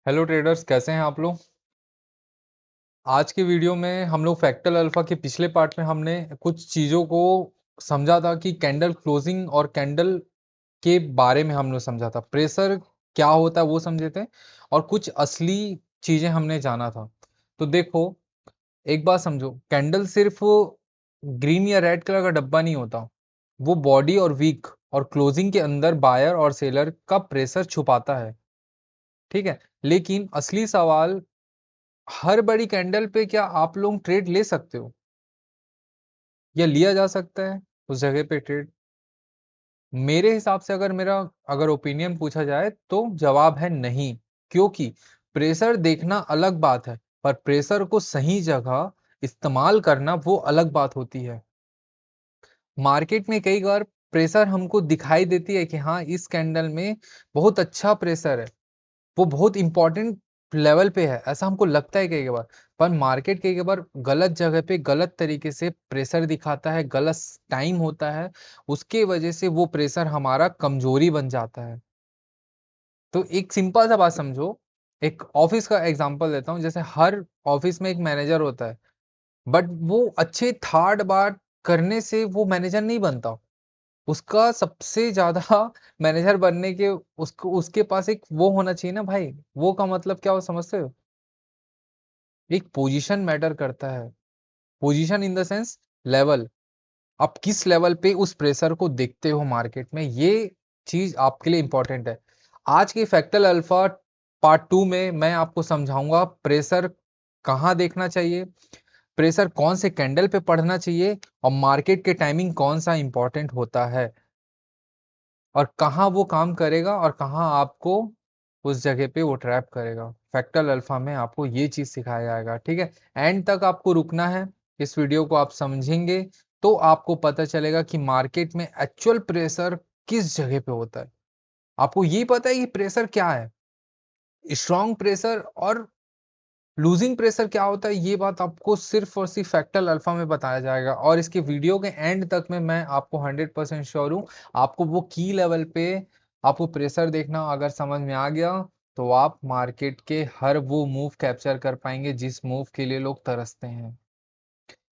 Hello traders, कैसे हैं आप लोग। आज के वीडियो में हम लोग फ्रैक्टल अल्फा के पिछले पार्ट में हमने कुछ चीज़ों को समझा था कि कैंडल क्लोजिंग और कैंडल के बारे में हम लोग समझा था। प्रेशर क्या होता है वो समझे थे और कुछ असली चीज़ें हमने जाना था। तो देखो, एक बात समझो, कैंडल सिर्फ ग्रीन या रेड कलर का डब्बा नहीं होता। वो बॉडी और वीक और क्लोजिंग के अंदर बायर और सेलर का प्रेशर छुपाता है। ठीक है, लेकिन असली सवाल, हर बड़ी कैंडल पे क्या आप लोग ट्रेड ले सकते हो या लिया जा सकता है उस जगह पे ट्रेड। मेरे हिसाब से अगर ओपिनियन पूछा जाए तो जवाब है नहीं। क्योंकि प्रेशर देखना अलग बात है, पर प्रेशर को सही जगह इस्तेमाल करना वो अलग बात होती है। मार्केट में कई बार प्रेशर हमको दिखाई देती है कि हाँ, इस कैंडल में बहुत अच्छा प्रेशर है, वो बहुत इंपॉर्टेंट लेवल पे है, ऐसा हमको लगता है कई बार। पर मार्केट कई बार गलत जगह पे गलत तरीके से प्रेशर दिखाता है, गलत टाइम होता है, उसके वजह से वो प्रेशर हमारा कमजोरी बन जाता है। तो एक सिंपल सा बात समझो, एक ऑफिस का एग्जांपल देता हूँ। जैसे हर ऑफिस में एक मैनेजर होता है, बट वो अच्छे थार्ड बार करने से वो मैनेजर नहीं बनता। उसका सबसे ज्यादा मैनेजर बनने के उसको उसके पास एक वो होना चाहिए ना भाई। वो का मतलब क्या हो, समझते हो। एक पोजीशन मैटर करता है। Position in the sense level. आप किस लेवल पे उस प्रेशर को देखते हो मार्केट में, ये चीज आपके लिए इंपॉर्टेंट है। आज के फैक्टल अल्फा पार्ट 2 में मैं आपको समझाऊंगा प्रेशर कहाँ देखना चाहिए, प्रेशर कौन से कैंडल पे पढ़ना चाहिए, और मार्केट के टाइमिंग कौन सा इंपॉर्टेंट होता है, और कहाँ वो काम करेगा और कहाँ आपको उस जगह पे वो ट्रैप करेगा। फैक्टल अल्फा में आपको ये चीज सिखाया जाएगा। ठीक है, एंड तक आपको रुकना है। इस वीडियो को आप समझेंगे तो आपको पता चलेगा कि मार्केट में एक्चुअल प्रेशर किस जगह पे होता है। आपको ये पता है कि प्रेशर क्या है, स्ट्रॉन्ग प्रेशर और लूजिंग प्रेशर क्या होता है, ये बात आपको सिर्फ और सिर्फ फैक्टल अल्फा में बताया जाएगा। और इसके वीडियो के एंड तक में मैं आपको 100% श्योर हूँ, आपको वो की लेवल पे आपको प्रेशर देखना अगर समझ में आ गया, तो आप मार्केट के हर वो मूव कैप्चर कर पाएंगे जिस मूव के लिए लोग तरसते हैं।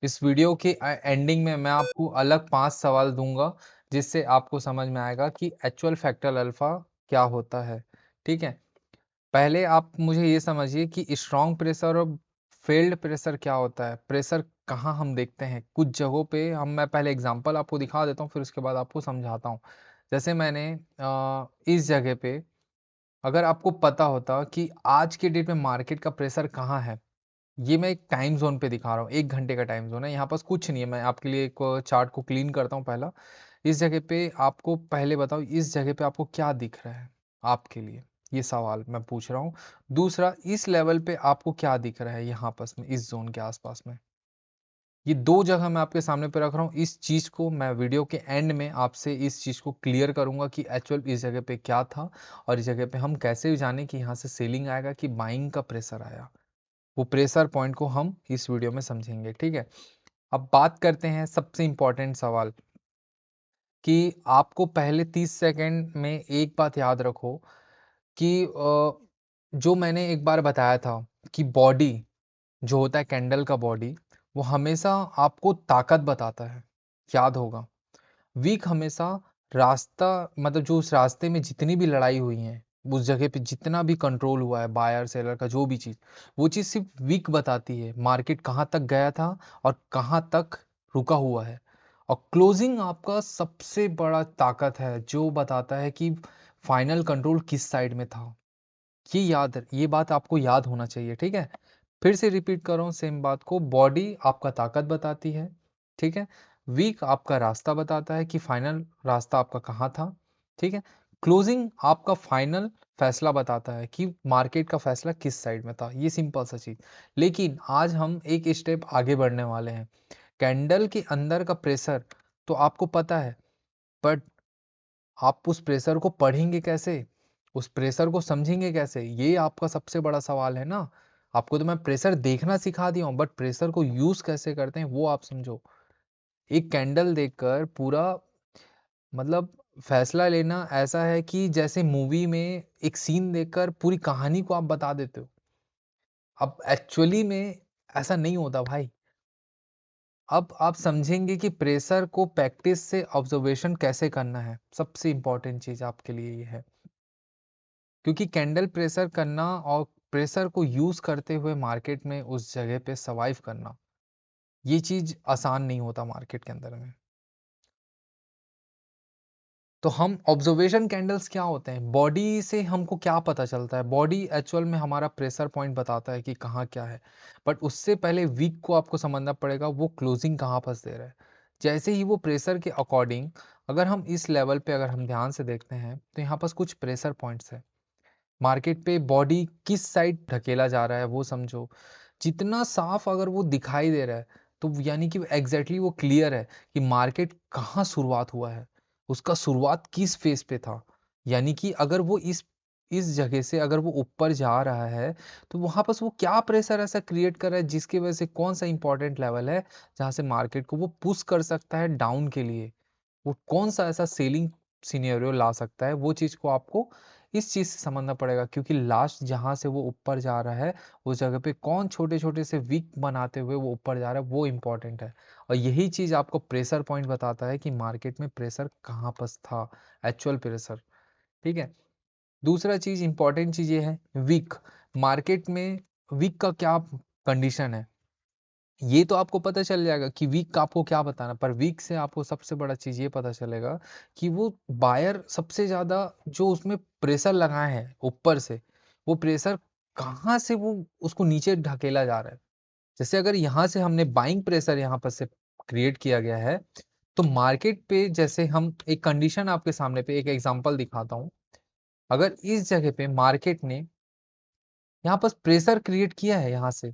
इस वीडियो के एंडिंग में मैं आपको अलग 5 सवाल दूंगा, जिससे आपको समझ में आएगा कि एक्चुअल फैक्टल अल्फा क्या होता है। ठीक है, पहले आप मुझे ये समझिए कि स्ट्रॉन्ग प्रेशर और फेल्ड प्रेशर क्या होता है। प्रेशर कहाँ हम देखते हैं, कुछ जगहों पे मैं पहले एग्जांपल आपको दिखा देता हूँ, फिर उसके बाद आपको समझाता हूँ। जैसे मैंने इस जगह पे, अगर आपको पता होता कि आज के डेट में मार्केट का प्रेशर कहाँ है, ये मैं एक टाइम जोन पे दिखा रहा हूँ, 1 घंटे का टाइम जोन है, यहाँ पास कुछ नहीं है। मैं आपके लिए एक चार्ट को क्लीन करता हूँ पहला। इस जगह पे आपको पहले बताओ, इस जगह पे आपको क्या दिख रहा है आपके लिए, ये सवाल मैं पूछ रहा हूँ। दूसरा, इस लेवल पे आपको क्या दिख रहा है यहाँ पास में, इस जोन के आसपास में। ये दो जगह मैं आपके सामने पे रख रहा हूँ। इस चीज को मैं वीडियो के एंड में आपसे इस चीज को क्लियर करूंगा कि एक्चुअल इस जगह पे क्या था, और इस जगह पे हम कैसे जाने कि यहाँ से सेलिंग आएगा कि बाइंग का प्रेशर आया। वो प्रेशर पॉइंट को हम इस वीडियो में समझेंगे। ठीक है, अब बात करते हैं सबसे इंपॉर्टेंट सवाल, कि आपको पहले 30 सेकंड में एक बात याद रखो कि जो मैंने एक बार बताया था कि बॉडी जो होता है, कैंडल का बॉडी, वो हमेशा आपको ताकत बताता है, याद होगा। वीक हमेशा रास्ता, मतलब जो उस रास्ते में जितनी भी लड़ाई हुई है, उस जगह पे जितना भी कंट्रोल हुआ है, बायर सेलर का जो भी चीज, वो चीज सिर्फ वीक बताती है मार्केट कहाँ तक गया था और कहाँ तक रुका हुआ है। और क्लोजिंग आपका सबसे बड़ा ताकत है, जो बताता है कि फाइनल कंट्रोल किस साइड में था। ये बात आपको याद होना चाहिए। ठीक है, फिर से रिपीट कर रहा हूँ सेम बात को। बॉडी आपका ताकत बताती है, ठीक है। वीक आपका रास्ता बताता है कि फाइनल रास्ता आपका कहाँ था, ठीक है। क्लोजिंग आपका फाइनल फैसला बताता है कि मार्केट का फैसला किस साइड में था। ये सिंपल सा चीज। लेकिन आज हम एक स्टेप आगे बढ़ने वाले हैं। कैंडल के अंदर का प्रेशर तो आपको पता है, बट आप उस प्रेशर को पढ़ेंगे कैसे, उस प्रेशर को समझेंगे कैसे, ये आपका सबसे बड़ा सवाल है ना। आपको तो मैं प्रेशर देखना सिखा दिया हूँ, बट प्रेशर को यूज कैसे करते हैं वो आप समझो। एक कैंडल देखकर पूरा, मतलब फैसला लेना ऐसा है कि जैसे मूवी में एक सीन देखकर पूरी कहानी को आप बता देते हो। अब एक्चुअली में ऐसा नहीं होता भाई। अब आप समझेंगे कि प्रेशर को प्रैक्टिस से ऑब्जर्वेशन कैसे करना है। सबसे इंपॉर्टेंट चीज आपके लिए ये है, क्योंकि कैंडल प्रेशर करना और प्रेशर को यूज करते हुए मार्केट में उस जगह पे सर्वाइव करना, ये चीज आसान नहीं होता मार्केट के अंदर में। तो हम ऑब्जर्वेशन कैंडल्स क्या होते हैं, बॉडी से हमको क्या पता चलता है, बॉडी एक्चुअल में हमारा प्रेशर पॉइंट बताता है कि कहाँ क्या है। बट उससे पहले वीक को आपको समझना पड़ेगा, वो क्लोजिंग कहाँ फंस दे रहा है। जैसे ही वो प्रेशर के अकॉर्डिंग, अगर हम इस लेवल पे अगर हम ध्यान से देखते हैं तो यहाँ पास कुछ प्रेशर पॉइंट्स है। मार्केट पे बॉडी किस साइड ढकेला जा रहा है वो समझो। जितना साफ अगर वो दिखाई दे रहा है, तो यानी कि एग्जैक्टली वो क्लियर है कि मार्केट कहाँ शुरुआत हुआ है, उसका शुरुआत किस फेज पे था। यानी कि अगर वो इस जगह से अगर वो ऊपर जा रहा है, तो वहां पर वो क्या प्रेशर ऐसा क्रिएट कर रहा है जिसकी वजह से कौन सा इंपॉर्टेंट लेवल है जहां से मार्केट को वो पुश कर सकता है डाउन के लिए। वो कौन सा ऐसा सेलिंग सिनेरियो ला सकता है, वो चीज को आपको इस चीज से समझना पड़ेगा। क्योंकि लास्ट जहां से वो ऊपर जा रहा है, उस जगह पे कौन छोटे छोटे से वीक बनाते हुए वो ऊपर जा रहा है, वो इंपॉर्टेंट है। और यही चीज आपको प्रेशर पॉइंट बताता है कि मार्केट में प्रेशर कहाँ पर था, एक्चुअल प्रेशर। ठीक है। दूसरा चीज इंपॉर्टेंट चीज ये है वीक। मार्केट में वीक का क्या कंडीशन है, ये तो आपको पता चल जाएगा कि वीक का आपको क्या बताना। पर वीक से आपको सबसे बड़ा चीज ये पता चलेगा कि वो बायर सबसे ज्यादा जो उसमें प्रेशर लगाए हैं ऊपर से, वो प्रेशर कहाँ से वो उसको नीचे ढकेला जा रहा है। जैसे अगर यहाँ से हमने बाइंग प्रेशर यहाँ पर से क्रिएट किया गया है, तो मार्केट पे जैसे हम एक कंडीशन आपके सामने पे एक एग्जांपल दिखाता हूँ। अगर इस जगह पे मार्केट ने यहाँ पर प्रेशर क्रिएट किया है यहाँ से,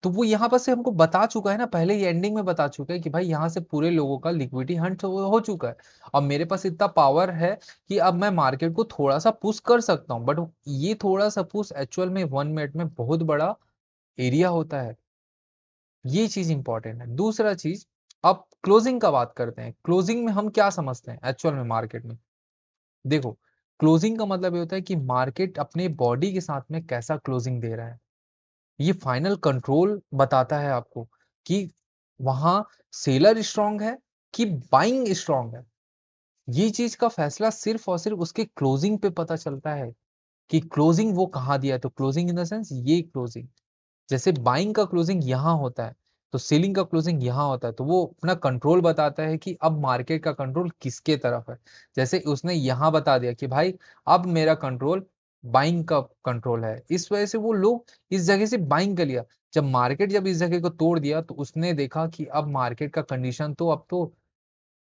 तो वो यहाँ पर से हमको बता चुका है ना, पहले ही एंडिंग में बता चुका है कि भाई यहाँ से पूरे लोगों का लिक्विडिटी हंट हो चुका है। अब मेरे पास इतना पावर है कि अब मैं मार्केट को थोड़ा सा पुश कर सकता हूँ। बट ये थोड़ा सा पुश एक्चुअल में 1 मिनट में बहुत बड़ा एरिया होता है। ये चीज इंपॉर्टेंट है। दूसरा चीज, अब क्लोजिंग का बात करते हैं। क्लोजिंग में हम क्या समझते हैं एक्चुअल में मार्केट में। देखो, क्लोजिंग का मतलब ये होता है कि मार्केट अपने बॉडी के साथ में कैसा क्लोजिंग दे रहा है। ये फाइनल कंट्रोल बताता है आपको कि वहां सेलर स्ट्रांग है कि बाइंग स्ट्रांग है। ये चीज का फैसला सिर्फ और सिर्फ उसके क्लोजिंग पे पता चलता है कि क्लोजिंग वो कहाँ दिया है। तो क्लोजिंग इन द सेंस ये क्लोजिंग, जैसे बाइंग का क्लोजिंग यहाँ होता है तो सेलिंग का क्लोजिंग यहाँ होता है, तो वो अपना कंट्रोल बताता है कि अब मार्केट का कंट्रोल किसके तरफ है। जैसे उसने यहाँ बता दिया कि भाई अब मेरा कंट्रोल बाइंग का कंट्रोल है, इस वजह से वो लोग इस जगह से बाइंग कर लिया। जब मार्केट जब इस जगह को तोड़ दिया तो उसने देखा कि अब मार्केट का कंडीशन तो अब तो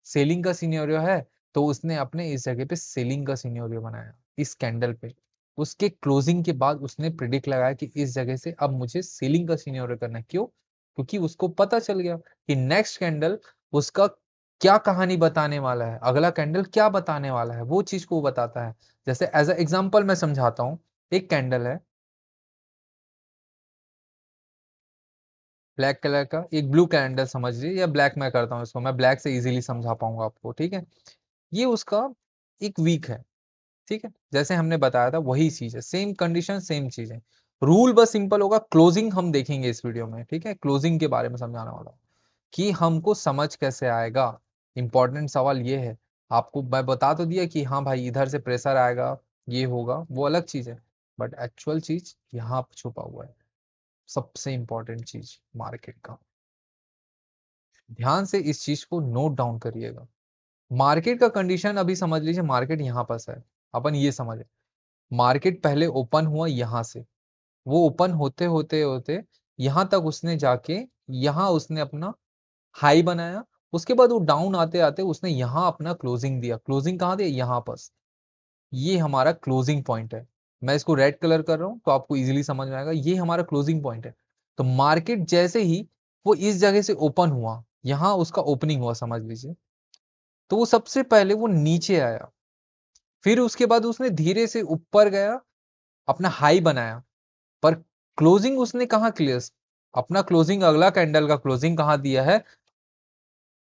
सेलिंग का सिनेरियो है, तो उसने अपने इस जगह पे सेलिंग का सिनेरियो बनाया इस कैंडल पे। उसके क्लोजिंग के बाद उसने प्रिडिक्ट लगाया कि इस जगह से अब मुझे सेलिंग का सिनेरियो करना है। क्यों? क्योंकि उसको पता चल गया कि नेक्स्ट कैंडल उसका क्या कहानी बताने वाला है, अगला कैंडल क्या बताने वाला है, वो चीज को वो बताता है। जैसे एज अ एग्जांपल मैं समझाता हूँ। एक कैंडल है ब्लैक कलर का, एक ब्लू कैंडल समझ लीजिए, या ब्लैक मैं करता हूँ इसको, मैं ब्लैक से इजीली समझा पाऊंगा आपको। ठीक है। ये उसका एक वीक है। ठीक है। जैसे हमने बताया था वही चीज है, सेम कंडीशन सेम चीज है। रूल बस सिंपल होगा। क्लोजिंग हम देखेंगे इस वीडियो में। ठीक है। क्लोजिंग के बारे में समझाने वाला हूँ कि हमको समझ कैसे आएगा। इंपॉर्टेंट सवाल ये है। आपको मैं बता तो दिया कि हाँ भाई इधर से प्रेशर आएगा, ये होगा, वो अलग चीज है। बट एक्चुअल चीज यहाँ छुपा हुआ है, सबसे इंपॉर्टेंट चीज मार्केट का। ध्यान से इस चीज को नोट डाउन करिएगा। मार्केट का कंडीशन अभी समझ लीजिए, मार्केट यहाँ पास है। अपन ये समझे, मार्केट पहले ओपन हुआ यहाँ से, वो ओपन होते होते होते यहाँ तक उसने जाके यहाँ उसने अपना हाई बनाया। उसके बाद वो डाउन आते आते उसने यहाँ अपना क्लोजिंग दिया। क्लोजिंग कहाँ दिया? यहाँ पास। ये हमारा क्लोजिंग पॉइंट है। मैं इसको रेड कलर कर रहा हूँ तो आपको इजीली समझ में आएगा, ये हमारा क्लोजिंग पॉइंट है। तो मार्केट जैसे ही वो इस जगह से ओपन हुआ, यहाँ उसका ओपनिंग हुआ समझ लीजिए, तो वो सबसे पहले वो नीचे आया। फिर उसके बाद उसने धीरे से ऊपर गया, अपना हाई बनाया। पर क्लोजिंग उसने कहाँ क्लियर, अपना क्लोजिंग अगला कैंडल का क्लोजिंग कहाँ दिया है?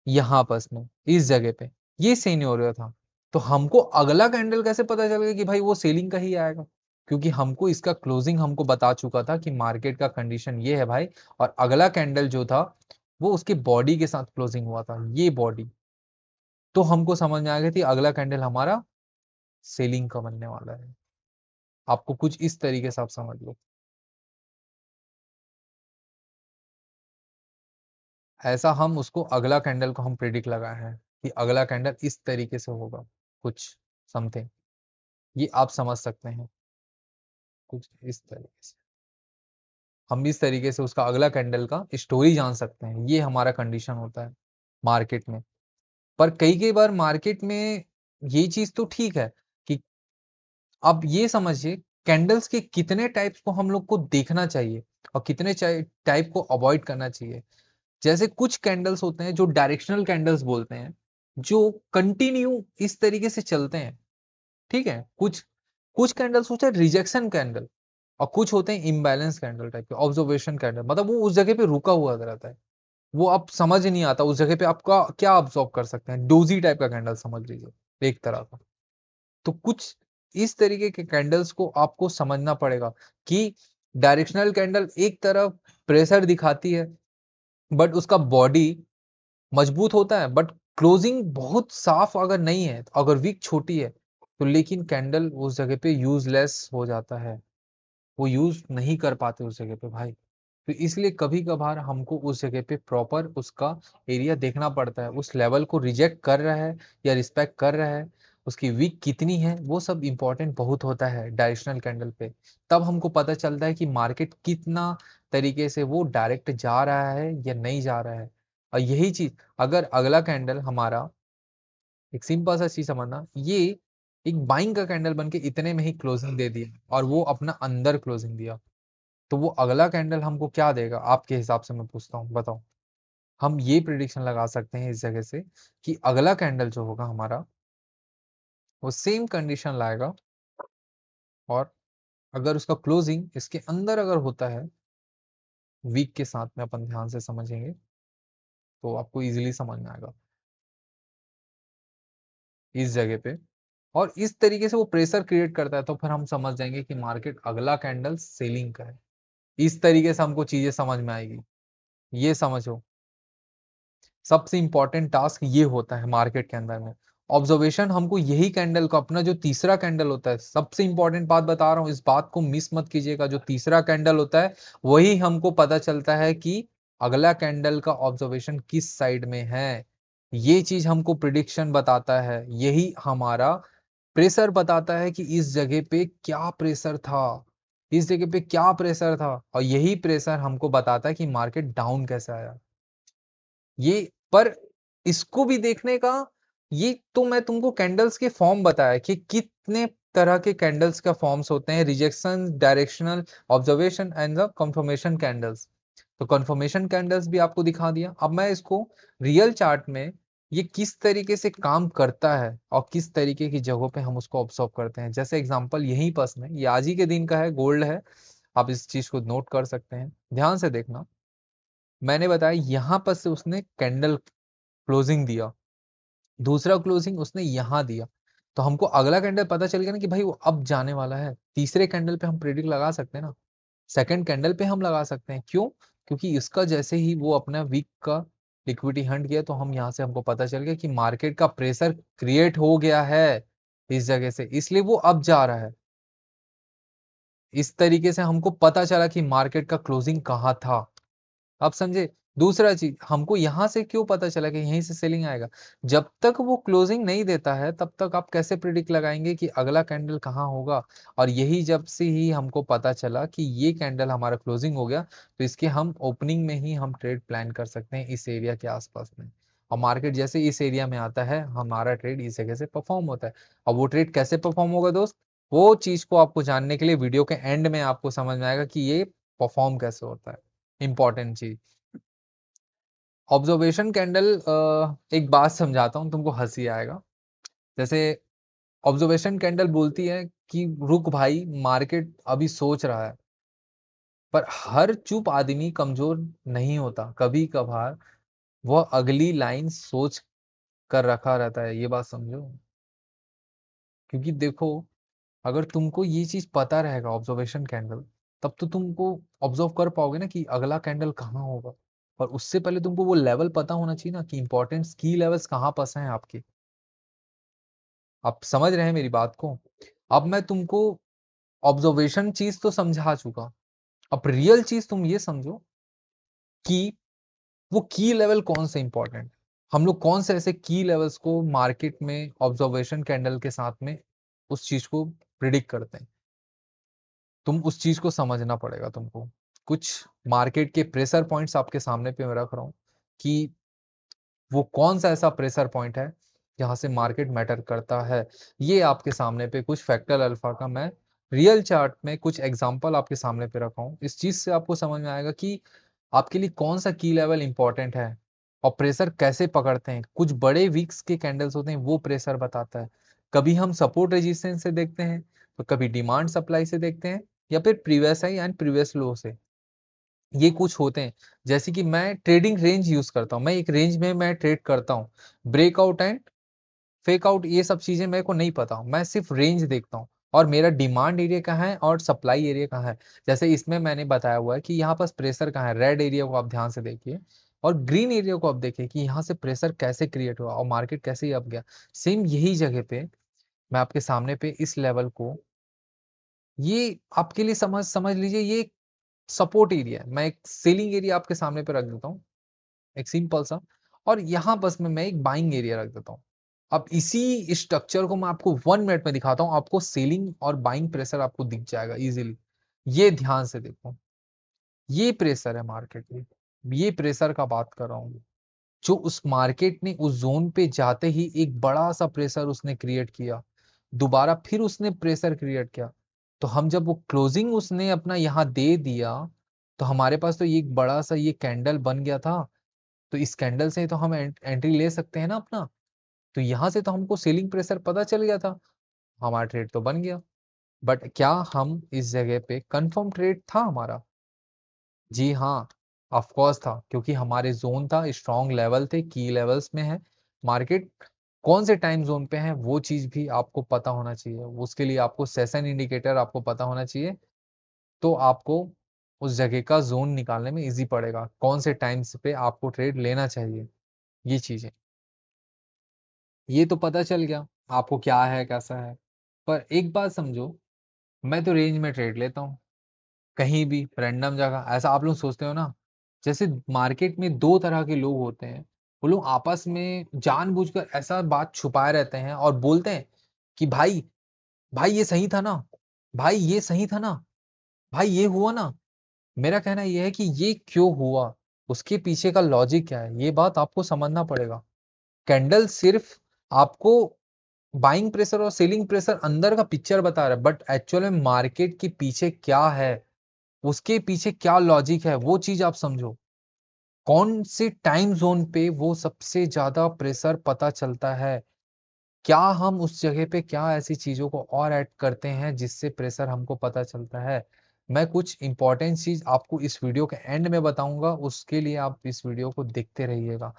यहाँ पास में, इस जगह पे। ये सिनेरियो था। तो हमको अगला कैंडल कैसे पता चलेगा कि भाई वो सेलिंग का ही आएगा? क्योंकि हमको इसका क्लोजिंग हमको बता चुका था कि मार्केट का कंडीशन ये है भाई, और अगला कैंडल जो था वो उसकी बॉडी के साथ क्लोजिंग हुआ था, ये बॉडी। तो हमको समझ में आ गया कि अगला कैंडल हमारा सेलिंग का बनने वाला है। आपको कुछ इस तरीके से आप समझ लो। ऐसा हम उसको अगला कैंडल को हम प्रेडिक्ट लगाए हैं कि अगला कैंडल इस तरीके से होगा, कुछ समथिंग, ये आप समझ सकते हैं कुछ इस तरीके से। हम इस तरीके से उसका अगला कैंडल का स्टोरी जान सकते हैं, ये हमारा कंडीशन होता है मार्केट में। पर कई कई बार मार्केट में ये चीज तो ठीक है कि अब ये समझिए कैंडल्स के कितने टाइप्स को हम लोग को देखना चाहिए और कितने टाइप को अवॉइड करना चाहिए। जैसे कुछ कैंडल्स होते हैं जो डायरेक्शनल कैंडल्स बोलते हैं, जो कंटिन्यू इस तरीके से चलते हैं, ठीक है। कुछ कुछ कैंडल्स होते हैं रिजेक्शन कैंडल, और कुछ होते हैं इम्बैलेंस कैंडल टाइप के, ऑब्जर्वेशन कैंडल, मतलब वो उस जगह पे रुका हुआ रहता है, वो आप समझ नहीं आता उस जगह पे आपका क्या ऑब्जॉर्व कर सकते हैं, डोजी टाइप का कैंडल समझ लीजिए एक तरह का। तो कुछ इस तरीके के कैंडल्स को आपको समझना पड़ेगा कि डायरेक्शनल कैंडल एक तरफ प्रेशर दिखाती है, बट उसका बॉडी मजबूत होता है, बट क्लोजिंग बहुत साफ अगर नहीं है, अगर वीक छोटी है, तो लेकिन कैंडल उस जगह पे यूजलेस हो जाता है, वो यूज नहीं कर पाते उस जगह पे भाई। तो इसलिए कभी कभार हमको उस जगह पे प्रॉपर उसका एरिया देखना पड़ता है, उस लेवल को रिजेक्ट कर रहा है या रिस्पेक्ट कर रहा है, उसकी वीक कितनी है, वो सब इंपॉर्टेंट बहुत होता है डायरेक्शनल कैंडल पे। तब हमको पता चलता है कि मार्केट कितना तरीके से वो डायरेक्ट जा रहा है या नहीं जा रहा है। और यही चीज अगर अगला कैंडल हमारा, एक सिंपल सा चीज समझना, ये एक बाइंग का कैंडल बन के इतने में ही क्लोजिंग दे दिया और वो अपना अंदर क्लोजिंग दिया, तो वो अगला कैंडल हमको क्या देगा आपके हिसाब से, मैं पूछता हूँ बताओ। हम ये प्रिडिक्शन लगा सकते हैं इस जगह से कि अगला कैंडल जो होगा हमारा वो सेम कंडीशन लाएगा, और अगर उसका क्लोजिंग इसके अंदर अगर होता है वीक के साथ में, अपन ध्यान से समझेंगे तो आपको इजीली समझ में आएगा इस जगह पे, और इस तरीके से वो प्रेशर क्रिएट करता है, तो फिर हम समझ जाएंगे कि मार्केट अगला कैंडल सेलिंग का है। इस तरीके से हमको चीजें समझ में आएगी, ये समझो। सबसे इंपॉर्टेंट टास्क ये होता है मार्केट के अंदर में, ऑब्जर्वेशन। हमको यही कैंडल को, अपना जो तीसरा कैंडल होता है, सबसे इंपॉर्टेंट बात बता रहा हूं, इस बात को मिस मत कीजिएगा, जो तीसरा कैंडल होता है वही हमको पता चलता है कि अगला कैंडल का ऑब्जर्वेशन किस साइड में है। ये चीज हमको प्रिडिक्शन बताता है, यही हमारा प्रेशर बताता है कि इस जगह पे क्या प्रेशर था, इस जगह पे क्या प्रेशर था, और यही प्रेशर हमको बताता है कि मार्केट डाउन कैसे आया। ये पर इसको भी देखने का, ये तो मैं तुमको कैंडल्स के फॉर्म बताया कि कितने तरह के कैंडल्स का फॉर्म्स होते हैं, rejection, directional, observation and the confirmation candles. तो कंफर्मेशन कैंडल्स भी आपको दिखा दिया। अब मैं इसको रियल चार्ट में ये किस तरीके से काम करता है और किस तरीके की जगहों पे हम उसको ऑब्जर्व करते हैं, जैसे एग्जांपल यहीं पास में, ये आज ही के दिन का है, गोल्ड है, आप इस चीज को नोट कर सकते हैं, ध्यान से देखना। मैंने बताया यहां पर से उसने कैंडल क्लोजिंग दिया, दूसरा क्लोजिंग उसने यहां दिया, तो हमको अगला कैंडल पता चल गया ना कि भाई वो अब जाने वाला है। तीसरे कैंडल पे हम प्रेडिक्ट लगा सकते हैं ना, सेकंड कैंडल पे हम लगा सकते हैं, क्यों? क्योंकि इसका जैसे ही वो अपना वीक का लिक्विडिटी हंट किया, तो हम यहां से हमको पता चल गया कि मार्केट का प्रेशर क्रिएट हो गया है इस जगह से, इसलिए वो अब जा रहा है। इस तरीके से हमको पता चला कि मार्केट का क्लोजिंग कहाँ था। आप समझे? दूसरा चीज, हमको यहां से क्यों पता चला कि यहीं से सेलिंग आएगा? जब तक वो क्लोजिंग नहीं देता है तब तक आप कैसे प्रिडिक्ट लगाएंगे कि अगला कैंडल कहाँ होगा? और यही जब से ही हमको पता चला कि ये कैंडल हमारा क्लोजिंग हो गया, तो इसके हम ओपनिंग में ही हम ट्रेड प्लान कर सकते हैं इस एरिया के आसपास में। और मार्केट जैसे इस एरिया में आता है, हमारा ट्रेड इस जगह से परफॉर्म होता है। और वो ट्रेड कैसे परफॉर्म होगा दोस्त, वो चीज को आपको जानने के लिए वीडियो के एंड में आपको समझ में आएगा कि ये परफॉर्म कैसे होता है। इंपॉर्टेंट चीज, ऑब्जर्वेशन कैंडल, एक बात समझाता हूं तुमको, हंसी आएगा। जैसे ऑब्जर्वेशन कैंडल बोलती है कि रुक भाई, मार्केट अभी सोच रहा है, पर हर चुप आदमी कमजोर नहीं होता, कभी कभार वह अगली लाइन सोच कर रखा रहता है, ये बात समझो। क्योंकि देखो, अगर तुमको ये चीज पता रहेगा ऑब्जर्वेशन कैंडल, तब तो तुमको ऑब्जर्व कर पाओगे ना कि अगला कैंडल कहाँ होगा। और उससे पहले तुमको वो लेवल पता होना चाहिए ना कि इंपॉर्टेंट की लेवल्स कहाँ पर हैं आपके। आप समझ रहे हैं मेरी बात को? अब मैं तुमको ऑब्जर्वेशन चीज तो समझा चुका, अब रियल चीज तुम ये समझो कि वो की लेवल कौन से इंपॉर्टेंट, हम लोग कौन से ऐसे की लेवल्स को मार्केट में ऑब्जर्वेशन कैंडल के साथ में उस चीज को प्रिडिक्ट करते हैं। तुम उस चीज को समझना पड़ेगा तुमको। कुछ मार्केट के प्रेशर पॉइंट्स आपके सामने पे मैं रख रहा हूं कि वो कौन सा ऐसा प्रेशर पॉइंट है जहां से मार्केट मैटर करता है। ये आपके सामने पे कुछ फैक्टर अल्फा का मैं रियल चार्ट में कुछ एग्जांपल आपके सामने पे रखा हूं। इस चीज से आपको समझ में आएगा कि आपके लिए कौन सा की लेवल इंपॉर्टेंट है और प्रेशर कैसे पकड़ते हैं। कुछ बड़े वीक्स के कैंडल्स होते हैं, वो प्रेशर बताता है। कभी हम सपोर्ट रेजिस्टेंस से देखते हैं, तो कभी डिमांड सप्लाई से देखते हैं, या फिर प्रीवियस हाई एंड प्रीवियस लो से। ये कुछ होते हैं। जैसे कि मैं ट्रेडिंग रेंज यूज करता हूँ, मैं एक रेंज में मैं ट्रेड करता हूँ। ब्रेकआउट एंड फेक आउट ये सब चीजें मेरे को नहीं पता, मैं सिर्फ रेंज देखता हूँ और मेरा डिमांड एरिया कहाँ है और सप्लाई एरिया कहाँ है। जैसे इसमें मैंने बताया हुआ है कि यहाँ पास प्रेशर कहाँ है, रेड एरिया को आप ध्यान से देखिए और ग्रीन एरिया को आप देखिए कि यहाँ से प्रेशर कैसे क्रिएट हुआ और मार्केट कैसे ही अप गया। सेम यही जगह पे मैं आपके सामने पे इस लेवल को, ये आपके लिए समझ समझ लीजिए, ये सपोर्ट एरिया है। मैं एक सेलिंग एरिया आपके सामने पे रख देता हूँ, एक सिंपल सा। और यहां बस में मैं एक बाइंग एरिया रख देता हूँ। अब इसी स्ट्रक्चर को मैं आपको 1 मिनट में दिखाता हूँ, आपको सेलिंग और बाइंग प्रेशर आपको दिख जाएगा इजीली। ये ध्यान से देखो, ये प्रेशर है मार्केट में, ये प्रेशर का बात कर रहा हूँ। जो उस मार्केट ने उस जोन पे जाते ही एक बड़ा सा प्रेशर उसने क्रिएट किया, दोबारा फिर उसने प्रेशर क्रिएट किया। तो हम जब वो क्लोजिंग उसने अपना यहाँ दे दिया, तो हमारे पास तो ये एक बड़ा सा ये कैंडल बन गया था। तो इस कैंडल से तो हम एंट्री ले सकते हैं ना अपना। तो यहां से तो हमको सेलिंग प्रेशर पता चल गया था, हमारा ट्रेड तो बन गया। बट क्या हम इस जगह पे कंफर्म ट्रेड था हमारा? जी हाँ, ऑफ कोर्स था, क्योंकि हमारे जोन था, स्ट्रॉन्ग लेवल थे, की लेवल्स में है मार्केट। कौन से टाइम जोन पे है वो चीज भी आपको पता होना चाहिए, उसके लिए आपको सेशन इंडिकेटर आपको पता होना चाहिए। तो आपको उस जगह का जोन निकालने में इजी पड़ेगा, कौन से टाइम्स पे आपको ट्रेड लेना चाहिए। ये चीजें, ये तो पता चल गया आपको क्या है कैसा है। पर एक बात समझो, मैं तो रेंज में ट्रेड लेता हूँ, कहीं भी रैंडम जगह। ऐसा आप लोग सोचते हो ना, जैसे मार्केट में दो तरह के लोग होते हैं, वो लोग आपस में जानबूझकर ऐसा बात छुपाए रहते हैं और बोलते हैं कि भाई, भाई ये सही था ना, भाई ये सही था ना, भाई ये हुआ ना। मेरा कहना यह है कि ये क्यों हुआ, उसके पीछे का लॉजिक क्या है, ये बात आपको समझना पड़ेगा। कैंडल सिर्फ आपको बाइंग प्रेशर और सेलिंग प्रेशर अंदर का पिक्चर बता रहा है, बट एक्चुअल में मार्केट के पीछे क्या है, उसके पीछे क्या लॉजिक है, वो चीज आप समझो। कौन से टाइम जोन पे वो सबसे ज्यादा प्रेशर पता चलता है, क्या हम उस जगह पे क्या ऐसी चीजों को और ऐड करते हैं जिससे प्रेशर हमको पता चलता है। मैं कुछ इंपॉर्टेंट चीज आपको इस वीडियो के एंड में बताऊंगा, उसके लिए आप इस वीडियो को देखते रहिएगा।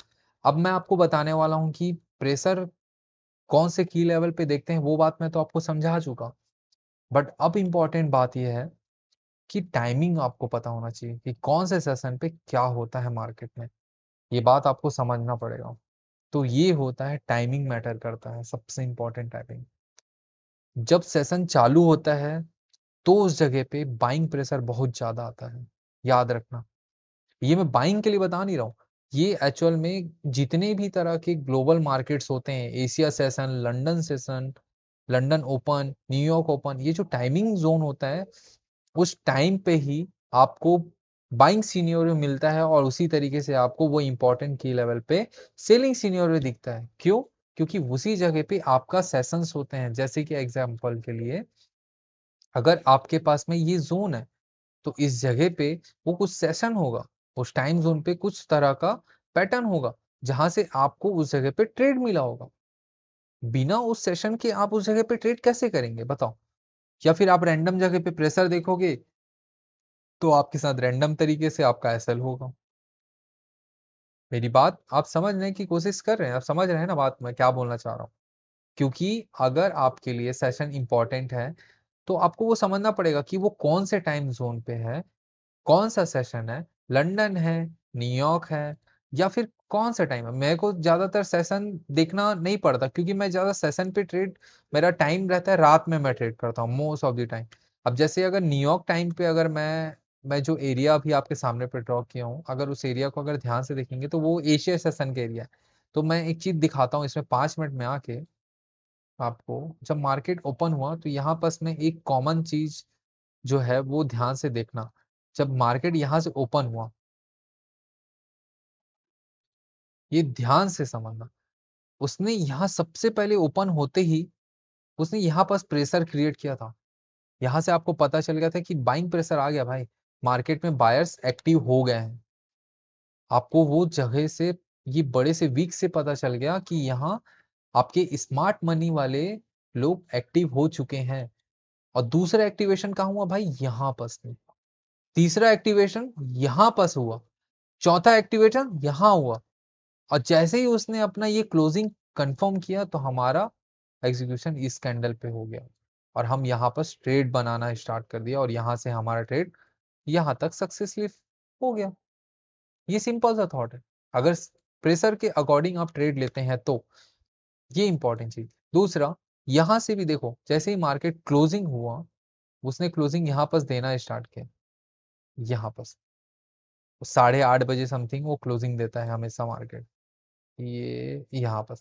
अब मैं आपको बताने वाला हूं कि प्रेशर कौन से की लेवल पे देखते हैं, वो बात मैं तो आपको समझा चुका। बट अब इंपॉर्टेंट बात यह है कि टाइमिंग आपको पता होना चाहिए कि कौन से सेशन पे क्या होता है मार्केट में। ये बात आपको समझना पड़ेगा। तो ये होता है, टाइमिंग मैटर करता है, सबसे इंपॉर्टेंट टाइमिंग। जब सेशन चालू होता है तो उस जगह पे बाइंग प्रेशर बहुत ज्यादा आता है, याद रखना। ये मैं बाइंग के लिए बता नहीं रहा हूँ, ये एक्चुअल में जितने भी तरह के ग्लोबल मार्केट्स होते हैं, Asia session, London session, London open, New York open, ये जो टाइमिंग जोन होता है, उस टाइम पे ही आपको बाइंग सिनेरियो मिलता है और उसी तरीके से आपको वो इंपॉर्टेंट की लेवल पे सेलिंग सिनेरियो दिखता है। क्यों? क्योंकि उसी जगह पे आपका सेशंस होते हैं। जैसे कि एग्जांपल के लिए, अगर आपके पास में ये जोन है, तो इस जगह पे वो कुछ सेशन होगा, उस टाइम जोन पे कुछ तरह का पैटर्न होगा जहां से आपको उस जगह पे ट्रेड मिला होगा। बिना उस सेशन के आप उस जगह पे ट्रेड कैसे करेंगे बताओ? या फिर आप रैंडम जगह पे प्रेशर देखोगे तो आपके साथ रैंडम तरीके से आपका एसएल होगा। मेरी बात आप समझने की कोशिश कर रहे हैं, आप समझ रहे हैं ना बात मैं क्या बोलना चाह रहा हूँ? क्योंकि अगर आपके लिए सेशन इंपॉर्टेंट है तो आपको वो समझना पड़ेगा कि वो कौन से टाइम जोन पे है, कौन सा सेशन है, लंदन है, न्यूयॉर्क है, या फिर कौन सा टाइम है। मेरे को ज्यादातर सेशन देखना नहीं पड़ता क्योंकि मैं ज्यादा सेशन पे ट्रेड, मेरा टाइम रहता है रात में मैं ट्रेड करता हूँ मोस्ट ऑफ द टाइम। अब जैसे अगर न्यूयॉर्क टाइम पे अगर मैं जो एरिया अभी आपके सामने पे ड्रॉ किया हूँ, अगर उस एरिया को अगर ध्यान से देखेंगे तो वो एशिया सेशन का एरिया है। तो मैं एक चीज दिखाता हूँ इसमें 5 मिनट में आके आपको। जब मार्केट ओपन हुआ तो यहाँ पास में एक कॉमन चीज जो है वो ध्यान से देखना। जब मार्केट यहाँ से ओपन हुआ, ये ध्यान से समझना, उसने यहाँ सबसे पहले ओपन होते ही उसने यहाँ पास प्रेशर क्रिएट किया था। यहाँ से आपको पता चल गया था कि बाइंग प्रेशर आ गया भाई, मार्केट में बायर्स एक्टिव हो गए हैं। आपको वो जगह से, ये बड़े से वीक से पता चल गया कि यहाँ आपके स्मार्ट मनी वाले लोग एक्टिव हो चुके हैं। और दूसरा एक्टिवेशन कहाँ हुआ भाई, यहाँ पास में। तीसरा एक्टिवेशन यहाँ पास हुआ। चौथा एक्टिवेशन यहाँ हुआ। और जैसे ही उसने अपना ये क्लोजिंग कंफर्म किया तो हमारा एग्जीक्यूशन इस कैंडल पे हो गया और हम यहाँ पर ट्रेड बनाना स्टार्ट कर दिया और यहाँ से हमारा ट्रेड यहाँ तक सक्सेसफुल हो गया। ये सिंपल सा थॉट है। अगर प्रेशर के अकॉर्डिंग आप ट्रेड लेते हैं तो ये इंपॉर्टेंट चीज। दूसरा, यहां से भी देखो, जैसे ही मार्केट क्लोजिंग हुआ, उसने क्लोजिंग यहाँ पर देना स्टार्ट किया। यहाँ पर 8:30 बजे समथिंग वो क्लोजिंग देता है हमेशा मार्केट, ये यहाँ पर।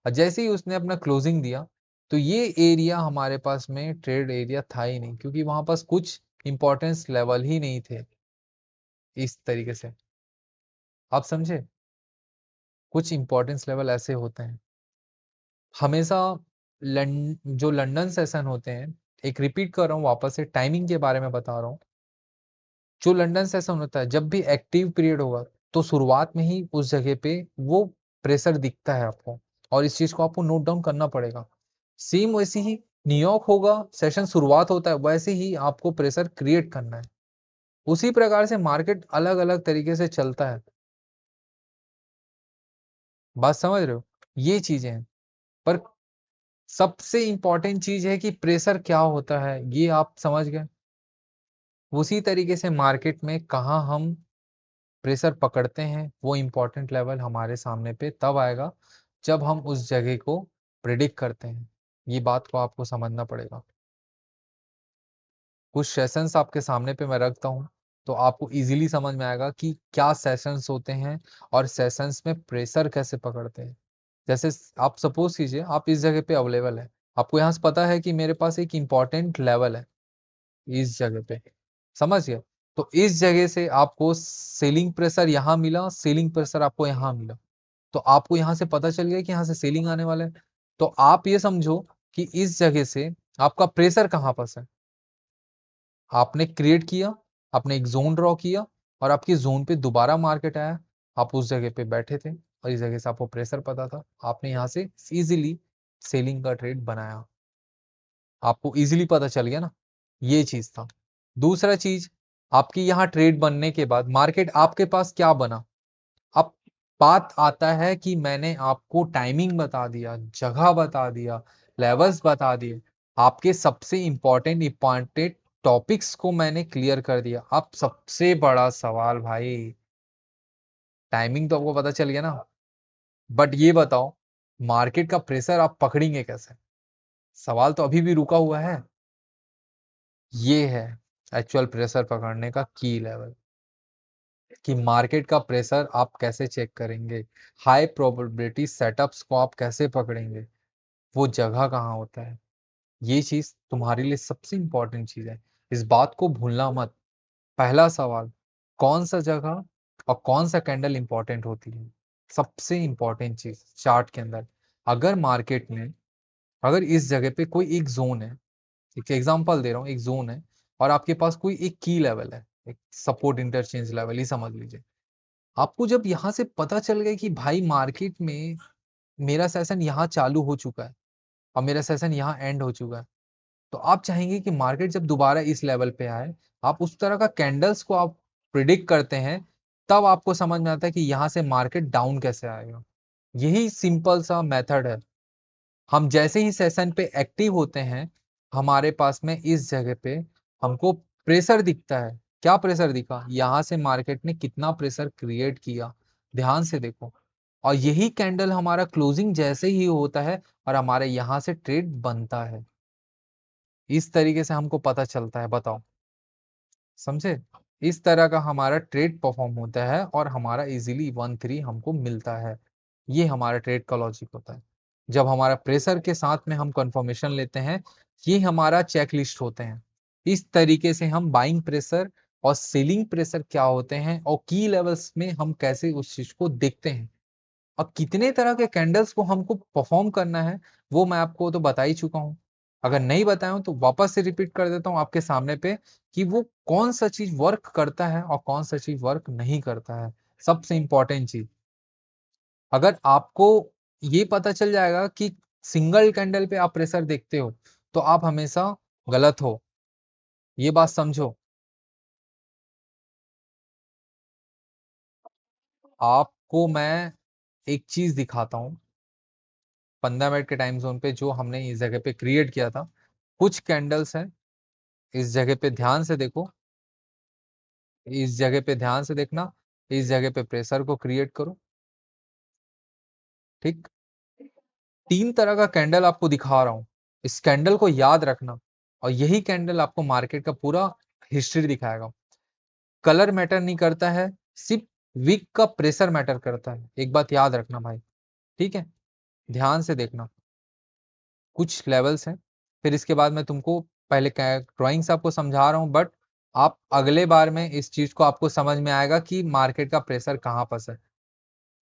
और जैसे ही उसने अपना क्लोजिंग दिया तो ये एरिया हमारे पास में ट्रेड एरिया था ही नहीं, क्योंकि वहां पास कुछ इंपॉर्टेंस लेवल ही नहीं थे। इस तरीके से आप समझे, कुछ इंपॉर्टेंस लेवल ऐसे होते हैं हमेशा। जो लंदन सेशन होते हैं, एक रिपीट कर रहा हूँ वापस से, टाइमिंग के बारे में बता रहा हूँ। जो लंदन सेशन होता है, जब भी एक्टिव पीरियड होगा तो शुरुआत में ही उस जगह पे वो प्रेशर दिखता है आपको, और इस चीज को आपको नोट डाउन करना पड़ेगा। सेम वैसे ही न्यूयॉर्क होगा, सेशन शुरुआत होता है, वैसे ही आपको प्रेशर क्रिएट करना है। उसी प्रकार से मार्केट अलग अलग तरीके से चलता है। बात समझ रहे हो, ये चीजें हैं। पर सबसे इंपॉर्टेंट चीज है कि प्रेशर क्या होता है, ये आप समझ गए। उसी तरीके से मार्केट में कहाँ हम प्रेशर पकड़ते हैं, वो इंपॉर्टेंट लेवल हमारे सामने पे तब आएगा जब हम उस जगह को प्रिडिक्ट करते हैं। ये बात को आपको समझना पड़ेगा। कुछ सेशंस आपके सामने पे मैं रखता हूँ तो आपको इजीली समझ में आएगा कि क्या सेशंस होते हैं और सेशंस में प्रेशर कैसे पकड़ते हैं। जैसे आप सपोज कीजिए आप इस जगह पे अवेलेबल है, आपको यहाँ से पता है कि मेरे पास एक इंपॉर्टेंट लेवल है इस जगह पे, समझ गए। तो इस जगह से आपको सेलिंग प्रेशर यहाँ मिला, सेलिंग प्रेशर आपको यहाँ मिला, तो आपको यहाँ से पता चल गया कि यहाँ से सेलिंग आने वाला है। तो आप ये समझो कि इस जगह से आपका प्रेशर कहाँ पास है, आपने क्रिएट किया, आपने एक जोन ड्रॉ किया और आपकी जोन पे दोबारा मार्केट आया, आप उस जगह पे बैठे थे और इस जगह से आपको प्रेशर पता था, आपने यहाँ से इजीली सेलिंग का ट्रेड बनाया। आपको इजीली पता चल गया ना, ये चीज था। दूसरा चीज, आपकी यहाँ ट्रेड बनने के बाद मार्केट आपके पास क्या बना। अब बात आता है कि मैंने आपको टाइमिंग बता दिया, जगह बता दिया, लेवल्स बता दिए, आपके सबसे इंपॉर्टेंट टॉपिक्स को मैंने क्लियर कर दिया। अब सबसे बड़ा सवाल भाई, टाइमिंग तो आपको पता चल गया ना, बट ये बताओ मार्केट का प्रेशर आप पकड़ेंगे कैसे। सवाल तो अभी भी रुका हुआ है। ये है एक्चुअल प्रेशर पकड़ने का की लेवल, कि मार्केट का प्रेशर आप कैसे चेक करेंगे, हाई प्रोबेबिलिटी सेटअप्स को आप कैसे पकड़ेंगे, वो जगह कहाँ होता है। ये चीज तुम्हारे लिए सबसे इंपॉर्टेंट चीज है, इस बात को भूलना मत। पहला सवाल, कौन सा जगह और कौन सा कैंडल इंपॉर्टेंट होती है, सबसे इंपॉर्टेंट चीज चार्ट के अंदर। अगर मार्केट में, अगर इस जगह पे कोई एक जोन है, एक एग्जांपल दे रहा हूँ, एक जोन है और आपके पास कोई एक की लेवल है, एक सपोर्ट इंटरचेंज लेवल ही समझ लीजिए। आपको जब यहाँ से पता चल गया कि भाई मार्केट में मेरा सेशन यहाँ चालू हो चुका है और मेरा सेशन यहाँ एंड हो चुका है, तो आप चाहेंगे कि मार्केट जब दोबारा इस लेवल पे आए, आप उस तरह का कैंडल्स को आप प्रिडिक्ट करते हैं। तब आपको समझ में आता है कि यहाँ से मार्केट डाउन कैसे आएगा। यही सिंपल सा मेथड है। हम जैसे ही सेशन पे एक्टिव होते हैं, हमारे पास में इस जगह पे हमको प्रेशर दिखता है। क्या प्रेशर दिखा? यहाँ से मार्केट ने कितना प्रेशर क्रिएट किया, ध्यान से देखो। और यही कैंडल हमारा क्लोजिंग जैसे ही होता है और हमारे यहाँ से ट्रेड बनता है। इस तरीके से हमको पता चलता है, बताओ, समझे? इस तरह का हमारा ट्रेड परफॉर्म होता है और हमारा इजीली 1-3 हमको मिलता है। ये हमारा ट्रेड का लॉजिक होता है। जब हमारा प्रेशर के साथ में हम कंफर्मेशन लेते हैं, ये हमारा चेक लिस्ट होते हैं। इस तरीके से हम बाइंग प्रेशर और सेलिंग प्रेशर क्या होते हैं और की लेवल्स में हम कैसे उस चीज को देखते हैं और कितने तरह के कैंडल्स को हमको परफॉर्म करना है, वो मैं आपको तो बता ही चुका हूं। अगर नहीं बताया हूं तो वापस से रिपीट कर देता हूं आपके सामने पे कि वो कौन सा चीज वर्क करता है और कौन सा चीज वर्क नहीं करता है। सबसे इंपॉर्टेंट चीज, अगर आपको ये पता चल जाएगा कि सिंगल कैंडल पे आप प्रेशर देखते हो, तो आप हमेशा गलत हो। ये बात समझो। आपको मैं एक चीज दिखाता हूँ, 15 मिनट के टाइम जोन पे जो हमने इस जगह पे क्रिएट किया था, कुछ कैंडल्स हैं। इस जगह पे ध्यान से देखो, इस जगह पे ध्यान से देखना, इस जगह पे प्रेशर को क्रिएट करो। ठीक, 3 तरह का कैंडल आपको दिखा रहा हूं। इस कैंडल को याद रखना और यही कैंडल आपको मार्केट का पूरा हिस्ट्री दिखाएगा। कलर मैटर नहीं करता है, सिर्फ विक का प्रेशर मैटर करता है। एक बात याद रखना भाई, ठीक है? ध्यान से देखना, कुछ लेवल्स हैं, फिर इसके बाद मैं तुमको पहले ड्राइंग्स आपको समझा रहा हूं, बट आप अगले बार में इस चीज को आपको समझ में आएगा कि मार्केट का प्रेशर कहाँ पर है।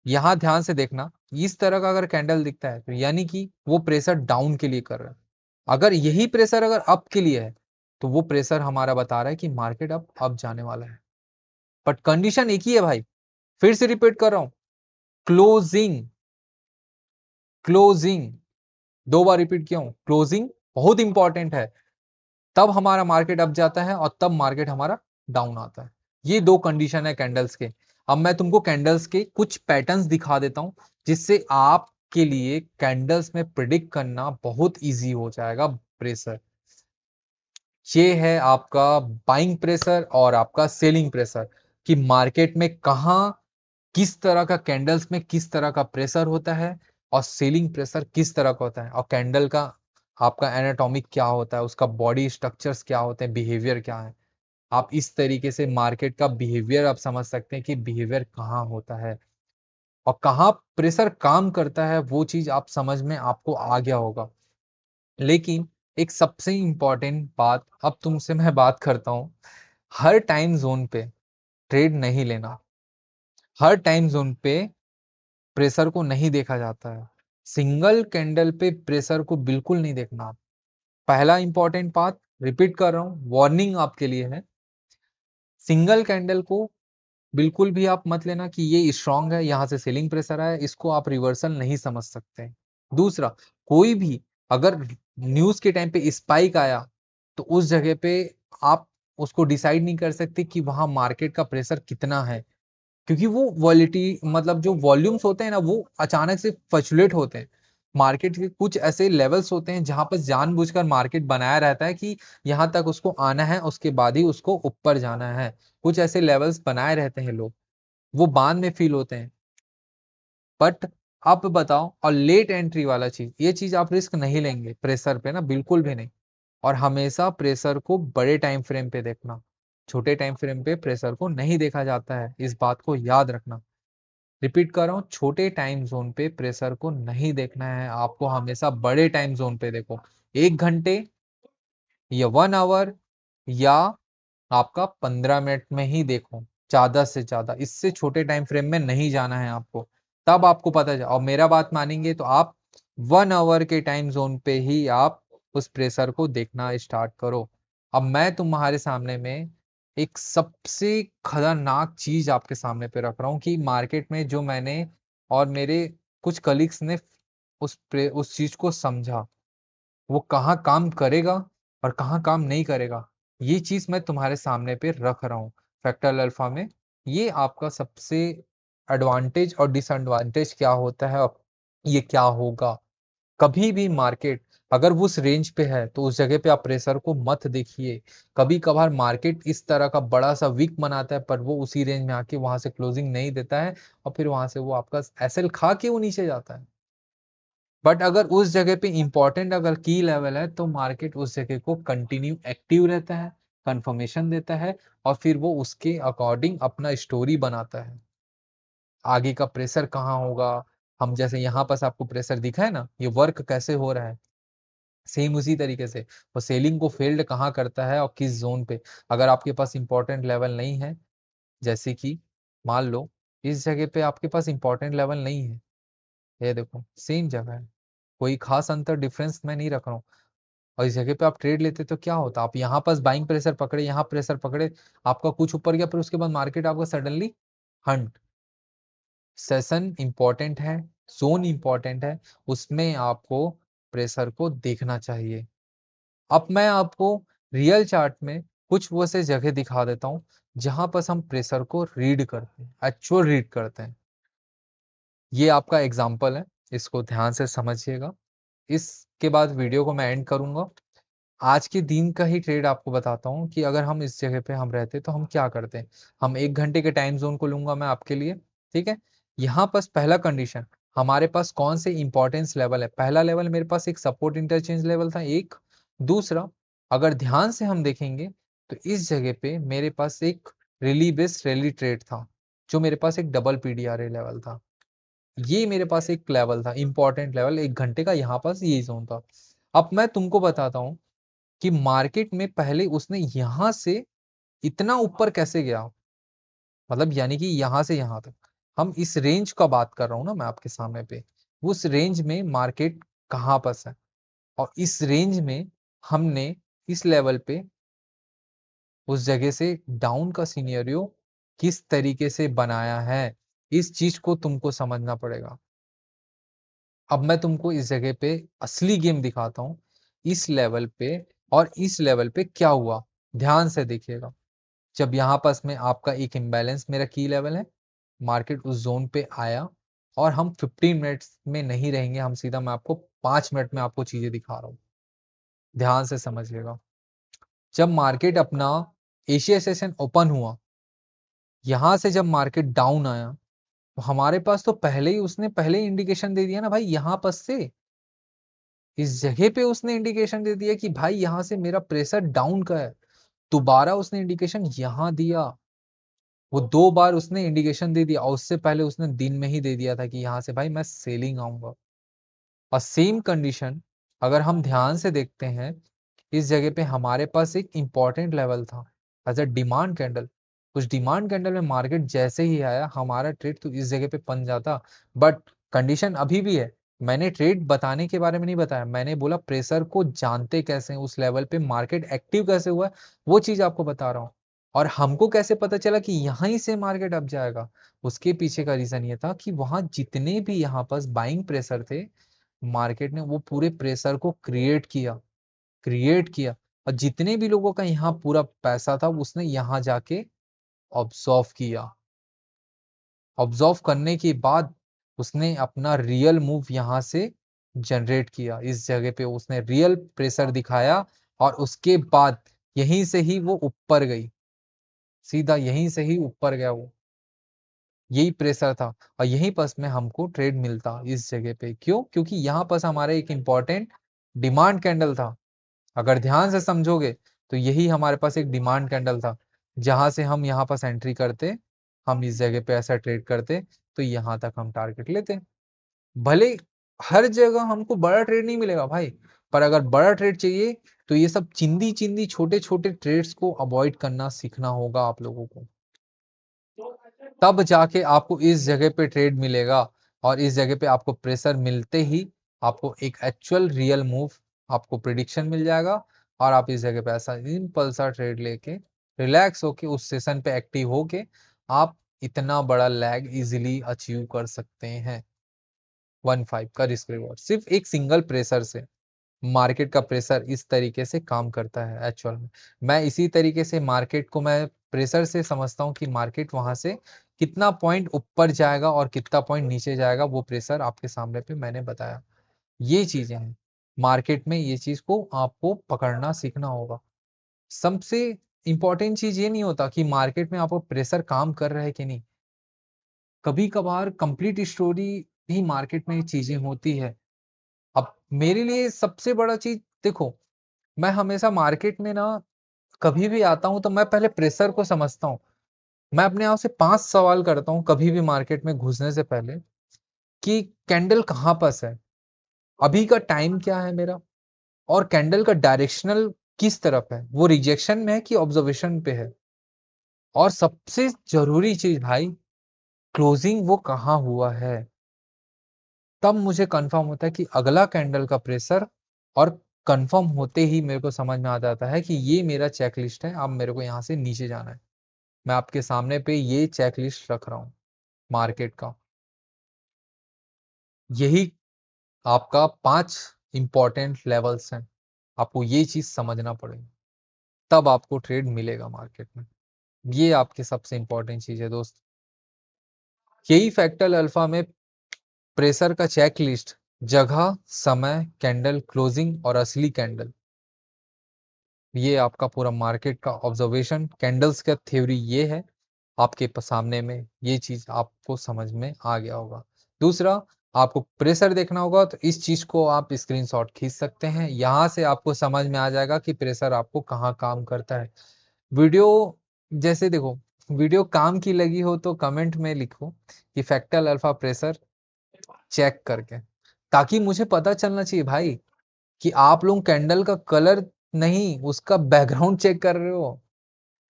यहाँ ध्यान से देखना, इस तरह का अगर कैंडल दिखता है तो यानी कि वो प्रेशर डाउन के लिए कर रहा है। अगर यही प्रेशर अगर अप के लिए है, तो वो प्रेशर हमारा बता रहा है कि मार्केट अब जाने वाला है। बट कंडीशन एक ही है भाई, फिर से रिपीट कर रहा हूं, क्लोजिंग। क्लोजिंग 2 बार रिपीट किया हूं, क्लोजिंग बहुत इंपॉर्टेंट है। तब हमारा मार्केट अप जाता है और तब मार्केट हमारा डाउन आता है। ये 2 कंडीशन है कैंडल्स के। अब मैं तुमको कैंडल्स के कुछ पैटर्न्स दिखा देता हूं, जिससे आपके लिए कैंडल्स में प्रिडिक्ट करना बहुत इजी हो जाएगा। प्रेशर ये है आपका बाइंग प्रेशर और आपका सेलिंग प्रेशर, कि मार्केट में कहा किस तरह का कैंडल्स में किस तरह का प्रेशर होता है और सेलिंग प्रेशर किस तरह का होता है, और कैंडल का आपका एनाटॉमिक क्या होता है, उसका बॉडी स्ट्रक्चर्स क्या होते हैं, बिहेवियर क्या है। आप इस तरीके से मार्केट का बिहेवियर आप समझ सकते हैं कि बिहेवियर कहाँ होता है और कहाँ प्रेशर काम करता है। वो चीज आप समझ में आपको आ गया होगा। लेकिन एक सबसे इंपॉर्टेंट बात अब तुमसे मैं बात करता हूं, हर टाइम जोन पे ट्रेड नहीं लेना। हर टाइम जोन पे प्रेशर को नहीं देखा जाता है। सिंगल कैंडल पे प्रेशर को बिल्कुल नहीं देखना। पहला इंपॉर्टेंट बात रिपीट कर रहा हूं, वार्निंग आपके लिए है, सिंगल कैंडल को बिल्कुल भी आप मत लेना कि ये स्ट्रांग है, यहां से सेलिंग प्रेशर आया, इसको आप रिवर्सल नहीं समझ सकते। दूसरा, कोई भी अगर न्यूज के टाइम पे स्पाइक आया, तो उस जगह पे आप उसको डिसाइड नहीं कर सकते कि वहां मार्केट का प्रेशर कितना है, क्योंकि वो वॉलिटी मतलब जो वॉल्यूम्स होते हैं ना, वो अचानक से फ्लक्चुएट होते हैं। मार्केट के कुछ ऐसे लेवल्स होते हैं जहां पर जानबूझकर मार्केट बनाया रहता है कि यहां तक उसको आना है, उसके बाद ही उसको ऊपर जाना है। कुछ ऐसे लेवल्स बनाए रहते हैं लोग, वो बाद में फील होते हैं। बट आप बताओ, और लेट एंट्री वाला चीज, ये चीज आप रिस्क नहीं लेंगे प्रेशर पे ना, बिल्कुल भी नहीं। और हमेशा प्रेशर को बड़े टाइम फ्रेम पे देखना, छोटे टाइम फ्रेम पे प्रेशर को नहीं देखा जाता है, इस बात को याद रखना। रिपीट कर रहा हूँ, छोटे टाइम जोन पे प्रेशर को नहीं देखना है, आपको हमेशा बड़े टाइम जोन पे देखो। 1 घंटे या 1 आवर या आपका 15 मिनट में ही देखो, ज्यादा से ज्यादा, इससे छोटे टाइम फ्रेम में नहीं जाना है आपको। तब आपको पता चल, और मेरा बात मानेंगे तो आप 1 आवर के टाइम जोन पे ही आप उस प्रेशर को देखना स्टार्ट करो। अब मैं तुम्हारे सामने में एक सबसे खतरनाक चीज आपके सामने पे रख रहा हूँ कि मार्केट में जो मैंने और मेरे कुछ कलीग्स ने उस चीज को समझा, वो कहाँ काम करेगा और कहाँ काम नहीं करेगा, ये चीज मैं तुम्हारे सामने पे रख रहा हूँ। फ्रैक्टल अल्फा में ये आपका सबसे एडवांटेज और डिसएडवांटेज क्या होता है और ये क्या होगा। कभी भी मार्केट अगर उस रेंज पे है तो उस जगह पे आप प्रेशर को मत देखिए। कभी कभार मार्केट इस तरह का बड़ा सा वीक बनाता है पर वो उसी रेंज में आके वहां से क्लोजिंग नहीं देता है और फिर वहां से वो आपका एसएल खा के वो नीचे जाता है। बट अगर उस जगह पे इंपॉर्टेंट अगर की लेवल है तो मार्केट उस जगह को कंटिन्यू एक्टिव रहता है, कंफर्मेशन देता है और फिर वो उसके अकॉर्डिंग अपना स्टोरी बनाता है। आगे का प्रेशर कहाँ होगा, हम जैसे यहाँ पास आपको प्रेशर दिखा है ना, ये वर्क कैसे हो रहा है, सेम उसी तरीके से वो सेलिंग को फेल्ड कहाँ करता है और किस जोन पे। अगर आपके पास इंपॉर्टेंट लेवल नहीं है, जैसे कि मान लो इस जगह पे आपके पास इंपॉर्टेंट लेवल नहीं है, ये देखो सेम जगह है, कोई खास अंतर डिफरेंस मैं नहीं रख रहा हूँ, और इस जगह पे आप ट्रेड लेते तो क्या होता, आप यहाँ पास बाइंग प्रेशर पकड़े, यहाँ प्रेशर पकड़े, आपका कुछ ऊपर गया, फिर उसके बाद मार्केट आपका सडनली हंट। सेशन इंपॉर्टेंट है, जोन इंपॉर्टेंट है, उसमें आपको प्रेशर को देखना चाहिए। अब मैं आपको रियल चार्ट में कुछ वैसे जगह दिखा देता हूं जहां पर हम प्रेशर को रीड करते हैं, एक्चुअल रीड करते हैं। ये आपका एग्जांपल है, इसको ध्यान से समझिएगा। इसके बाद वीडियो को मैं एंड करूंगा। आज के दिन का ही ट्रेड आपको बताता हूँ कि अगर हम इस जगह पे हम रहते तो हम क्या करते हैं। हम 1 घंटे के टाइम जोन को लूंगा मैं आपके लिए, ठीक है। यहाँ पास पहला कंडीशन, हमारे पास कौन से इंपॉर्टेंस लेवल है। पहला लेवल मेरे पास एक सपोर्ट इंटरचेंज लेवल था एक। दूसरा, अगर ध्यान से हम देखेंगे तो इस जगह पे मेरे पास एक रिली बेस्ड रैली ट्रेड था, जो मेरे पास एक डबल पीडीआरए लेवल था। ये मेरे पास एक लेवल था इंपॉर्टेंट लेवल 1 घंटे का, यहाँ पास यही जोन था। अब मैं तुमको बताता हूँ कि मार्केट में पहले उसने यहां से इतना ऊपर कैसे गया, मतलब यानी कि यहां से यहां तक। हम इस रेंज का बात कर रहा हूं ना मैं आपके सामने पे, उस रेंज में मार्केट कहां पर है, और इस रेंज में हमने इस लेवल पे उस जगह से डाउन का सिनेरियो किस तरीके से बनाया है, इस चीज को तुमको समझना पड़ेगा। अब मैं तुमको इस जगह पे असली गेम दिखाता हूं, इस लेवल पे और इस लेवल पे क्या हुआ, ध्यान से देखिएगा। जब यहाँ पास में आपका एक इम्बैलेंस मेरा की लेवल है, मार्केट उस जोन पे आया, और हम 15 मिनट्स में नहीं रहेंगे, हम सीधा मैं आपको 5 मिनट में आपको चीजें दिखा रहा हूँ, ध्यान से समझिएगा। जब मार्केट अपना एशिया सेशन ओपन हुआ, यहां से जब मार्केट डाउन आया तो हमारे पास तो पहले ही उसने पहले ही इंडिकेशन दे दिया ना भाई, यहाँ पास से इस जगह पे उसने इंडिकेशन दे दिया कि भाई यहाँ से मेरा प्रेशर डाउन का है। दोबारा उसने इंडिकेशन यहां दिया, वो 2 बार उसने इंडिकेशन दे दिया, और उससे पहले उसने दिन में ही दे दिया था कि यहाँ से भाई मैं सेलिंग आऊंगा। और सेम कंडीशन अगर हम ध्यान से देखते हैं, इस जगह पे हमारे पास एक इंपॉर्टेंट लेवल था एज अ डिमांड कैंडल। उस डिमांड कैंडल में मार्केट जैसे ही आया, हमारा ट्रेड तो इस जगह पे बन जाता। बट कंडीशन अभी भी है, मैंने ट्रेड बताने के बारे में नहीं बताया, मैंने बोला प्रेशर को जानते कैसे हैं, उस लेवल पे मार्केट एक्टिव कैसे हुआ है, वो चीज आपको बता रहा हूँ। और हमको कैसे पता चला कि यहां ही से मार्केट अप जाएगा, उसके पीछे का रीजन ये था कि वहां जितने भी यहाँ पास बाइंग प्रेशर थे, मार्केट ने वो पूरे प्रेशर को क्रिएट किया, और जितने भी लोगों का यहाँ पूरा पैसा था उसने यहाँ जाके ऑब्जर्व किया। ऑब्जर्व करने के बाद उसने अपना रियल मूव यहाँ से जनरेट किया, इस जगह पे उसने रियल प्रेशर दिखाया, और उसके बाद यहीं से ही वो ऊपर गई, सीधा यहीं से ही ऊपर गया वो, यही प्रेशर था। और यहीं पास में हमको ट्रेड मिलता इस जगह पे, क्यों, क्योंकि यहाँ पास हमारा एक इंपॉर्टेंट डिमांड कैंडल था। अगर ध्यान से समझोगे तो यही हमारे पास एक डिमांड कैंडल था, जहां से हम यहाँ पास एंट्री करते, हम इस जगह पे ऐसा ट्रेड करते, तो यहाँ तक हम टारगेट लेते। भले हर जगह हमको बड़ा ट्रेड नहीं मिलेगा भाई, पर अगर बड़ा ट्रेड चाहिए तो ये सब चिंदी चिंदी छोटे छोटे ट्रेड्स को अवॉइड करना सीखना होगा आप लोगों को, तब जाके आपको इस जगह पे ट्रेड मिलेगा। और इस जगह पे आपको प्रेशर मिलते ही आपको एक एक्चुअल रियल मूव, आपको प्रिडिक्शन मिल जाएगा, और आप इस जगह पे ऐसा सिंपल सा ट्रेड लेके रिलैक्स होके उस सेशन पे एक्टिव होके आप इतना बड़ा लैग इजीली अचीव कर सकते हैं। 1.5 का रिस्क रिवॉर्ड सिर्फ एक सिंगल प्रेशर से। मार्केट का प्रेशर इस तरीके से काम करता है एक्चुअल में। मैं इसी तरीके से मार्केट को मैं प्रेशर से समझता हूँ कि मार्केट वहां से कितना पॉइंट ऊपर जाएगा और कितना पॉइंट नीचे जाएगा, वो प्रेशर आपके सामने पे मैंने बताया। ये चीजें हैं मार्केट में, ये चीज को आपको पकड़ना सीखना होगा। सबसे इंपॉर्टेंट चीज ये नहीं होता कि मार्केट में आपको प्रेशर काम कर रहा है कि नहीं, कभी कभार कंप्लीट स्टोरी भी मार्केट में चीजें होती है। अब मेरे लिए सबसे बड़ा चीज देखो, मैं हमेशा मार्केट में ना कभी भी आता हूं तो मैं पहले प्रेशर को समझता हूँ। मैं अपने आप से 5 सवाल करता हूँ कभी भी मार्केट में घुसने से पहले, कि कैंडल कहाँ पास है, अभी का टाइम क्या है मेरा, और कैंडल का डायरेक्शनल किस तरफ है, वो रिजेक्शन में है कि ऑब्जर्वेशन पे है, और सबसे जरूरी चीज भाई, क्लोजिंग वो कहाँ हुआ है। तब मुझे कंफर्म होता है कि अगला कैंडल का प्रेशर, और कंफर्म होते ही मेरे को समझ में आ जाता है कि ये मेरा चेकलिस्ट है, अब मेरे को यहाँ से नीचे जाना है। मैं आपके सामने पे ये चेकलिस्ट रख रहा हूँ मार्केट का। यही आपका 5 इंपॉर्टेंट लेवल्स हैं, आपको ये चीज समझना पड़ेगा, तब आपको ट्रेड मिलेगा मार्केट में। ये आपकी सबसे इंपॉर्टेंट चीज है दोस्त। यही फ्रैक्टल अल्फा में प्रेशर का चेक लिस्ट, जगह, समय, कैंडल क्लोजिंग और असली कैंडल, ये आपका पूरा मार्केट का ऑब्जर्वेशन, कैंडल्स का थ्योरी ये है आपके सामने में। ये चीज आपको समझ में आ गया होगा। दूसरा, आपको प्रेशर देखना होगा तो इस चीज को आप स्क्रीनशॉट खींच सकते हैं, यहां से आपको समझ में आ जाएगा कि प्रेशर आपको कहाँ काम करता है। वीडियो जैसे देखो, वीडियो काम की लगी हो तो कमेंट में लिखो कि फ्रैक्टल अल्फा प्रेशर चेक करके, ताकि मुझे पता चलना चाहिए भाई कि आप लोग कैंडल का कलर नहीं, उसका बैकग्राउंड चेक कर रहे हो,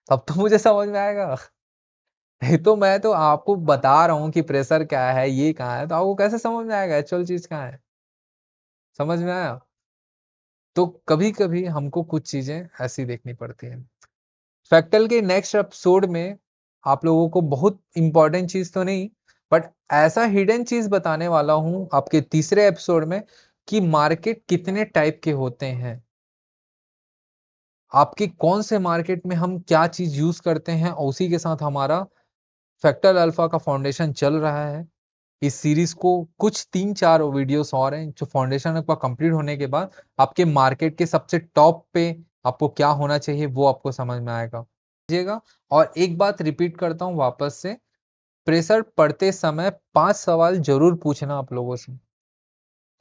तब तो मुझे समझ में आएगा। नहीं तो मैं तो आपको बता रहा हूँ कि प्रेशर क्या है, ये कहाँ है, तो आपको कैसे समझ में आएगा एक्चुअल चीज कहाँ है। समझ में आया? तो कभी कभी हमको कुछ चीजें ऐसी देखनी पड़ती हैं। फ्रैक्टल के नेक्स्ट एपिसोड में आप लोगों को बहुत इंपॉर्टेंट चीज तो नहीं, बट ऐसा हिडन चीज बताने वाला हूं आपके तीसरे एपिसोड में, कि मार्केट कितने टाइप के होते हैं, आपके कौन से मार्केट में हम क्या चीज यूज करते हैं, और उसी के साथ हमारा फ्रैक्टल अल्फा का फाउंडेशन चल रहा है। इस सीरीज को कुछ 3-4 वीडियोस और हैं जो फाउंडेशन का कंप्लीट होने के बाद आपके मार्केट के सबसे टॉप पे आपको क्या होना चाहिए वो आपको समझ में आएगा। और एक बात रिपीट करता हूं वापस से, प्रेशर पढ़ते समय 5 सवाल जरूर पूछना आप लोगों से।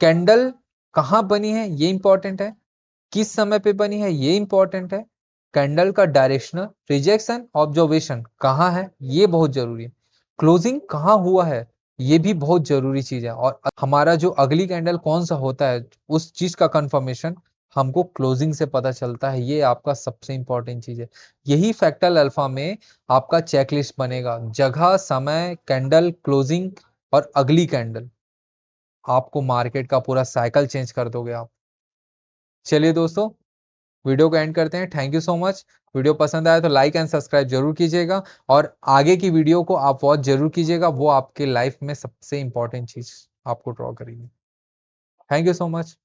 कैंडल कहां बनी है ये इंपॉर्टेंट है, किस समय पे बनी है ये इंपॉर्टेंट है, कैंडल का डायरेक्शनल, रिजेक्शन, ऑब्जर्वेशन कहाँ है ये बहुत जरूरी है, क्लोजिंग कहाँ हुआ है ये भी बहुत जरूरी चीज है, और हमारा जो अगली कैंडल कौन सा होता है उस चीज का कंफर्मेशन हमको क्लोजिंग से पता चलता है। ये आपका सबसे इंपॉर्टेंट चीज है। यही फ्रैक्टल अल्फा में आपका चेकलिस्ट बनेगा, जगह, समय, कैंडल, क्लोजिंग और अगली कैंडल, आपको मार्केट का पूरा साइकिल चेंज कर दोगे आप। चलिए दोस्तों, वीडियो को एंड करते हैं। Thank you so much. Video पसंद आया तो लाइक एंड सब्सक्राइब जरूर कीजिएगा, और आगे की वीडियो को आप वॉच जरूर कीजिएगा, वो आपके लाइफ में सबसे इंपॉर्टेंट चीज आपको ड्रॉ करेगी। Thank you so much.